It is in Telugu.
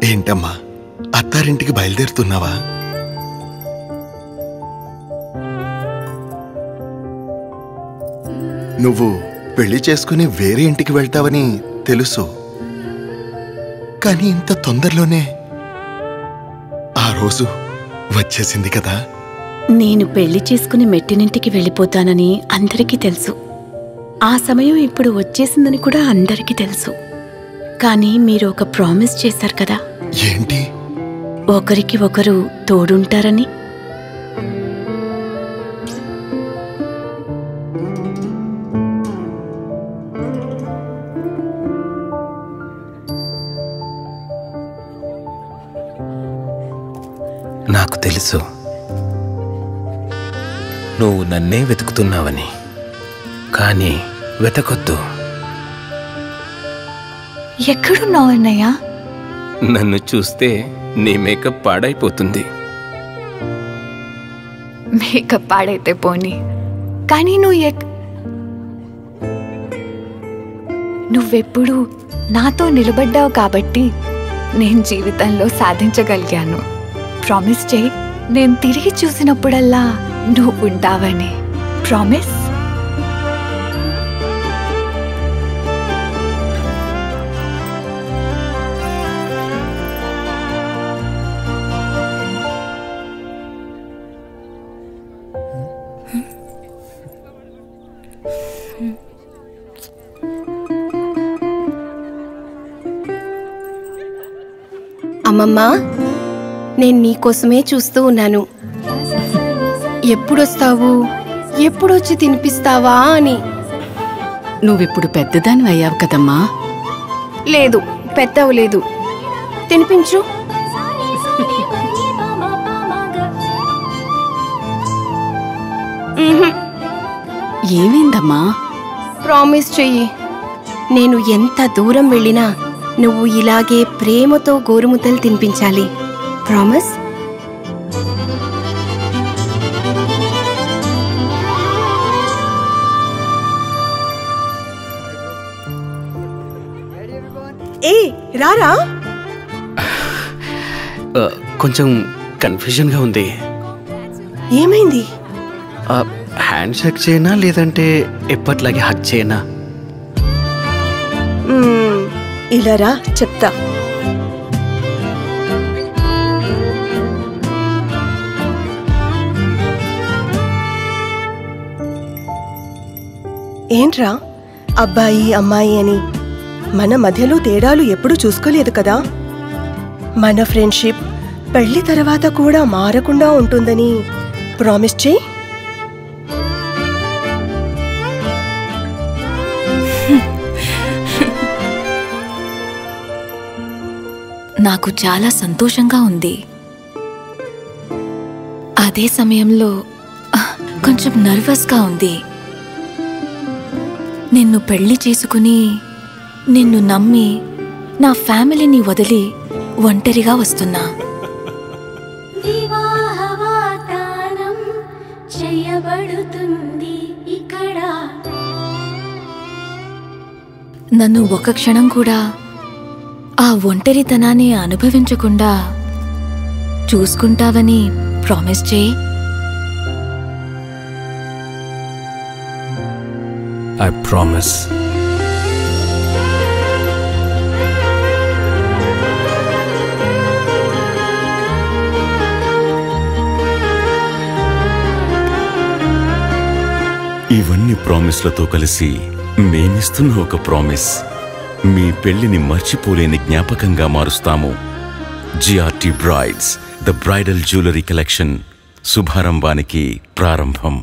ఏంటమ్మా, అత్తారింటికి బయలుదేరుతున్నావా? నువ్వు పెళ్లి చేసుకుని వేరే ఇంటికి వెళ్తావని తెలుసు, కానీ ఇంత తొందరలోనే ఆ రోజు వచ్చేసింది కదా. నేను పెళ్లి చేసుకుని మెట్టినింటికి వెళ్ళిపోతానని అందరికీ తెలుసు. ఆ సమయం ఇప్పుడు వచ్చేసిందని కూడా అందరికీ తెలుసు. కానీ మీరు ఒక ప్రామిస్ చేశారు కదా. ఏంటి? ఒకరికి ఒకరు తోడుంటారని. నాకు తెలుసు నువ్వు నన్నే వెతుకుతున్నావని, కానీ వెతకొద్దు. ఎక్కడున్నావు అన్నయ్య? నన్ను చూస్తే నీ మేకప్ పాడైపోతుంది. మేకప్ పాడైతే పోనీ, కానీ నువ్వెప్పుడు నాతో నిలబడ్డావు కాబట్టి నేను జీవితంలో సాధించగలిగాను. ప్రామిస్ చేయి, నేను తిరిగి చూసినప్పుడల్లా నువ్వు ఉంటావని. ప్రామిస్. అమ్మమ్మా, నేను నీకోసమే చూస్తూ ఉన్నాను. ఎప్పుడొస్తావు, ఎప్పుడొచ్చి తినిపిస్తావా అని. నువ్విప్పుడు పెద్దదాని అయ్యావు కదమ్మా. లేదు, పెద్దవలేదు. తినిపించు. ఏమైందమ్మా? ప్రామిస్ చెయ్యి. నేను ఎంత దూరం వెళ్ళినా నువ్వు ఇలాగే ప్రేమతో గోరుముద్దలు తినిపించాలి. ప్రామిస్. ఏ రారా. కొంచెం కన్ఫ్యూజన్గా ఉంది. ఏమైంది? హ్యాండ్ షేక్ చేయనా లేదంటే ఎప్పట్లాగే హక్ చేయనా? ఇలా రా, చెప్తా. ఏంట్రా, అబ్బాయి అమ్మాయి అని మన మధ్యలో తేడాలు ఎప్పుడూ చూసుకోలేదు కదా. మన ఫ్రెండ్షిప్ పెళ్లి తర్వాత కూడా మారకుండా ఉంటుందని ప్రామిస్ చేయి. నాకు చాలా సంతోషంగా ఉంది. అదే సమయంలో కొంచెం నర్వస్గా ఉంది. నిన్ను పెళ్లి చేసుకుని, నిన్ను నమ్మి, నా ఫ్యామిలీని వదిలి ఒంటరిగా వస్తున్నా. నన్ను ఒక క్షణం కూడా ఆ ఒంటరితనాన్ని అనుభవించకుండా చూసుకుంటావని ప్రామిస్ చేయి. I promise. ఇవన్నీ ప్రామిస్లతో కలిసి మేమిస్తున్న ఒక ప్రామిస్. మీ పెళ్లిని మర్చిపోలేని జ్ఞాపకంగా మారుస్తాము. GRT brides, the bridal jewellery collection శుభారంభానికి ప్రారంభం.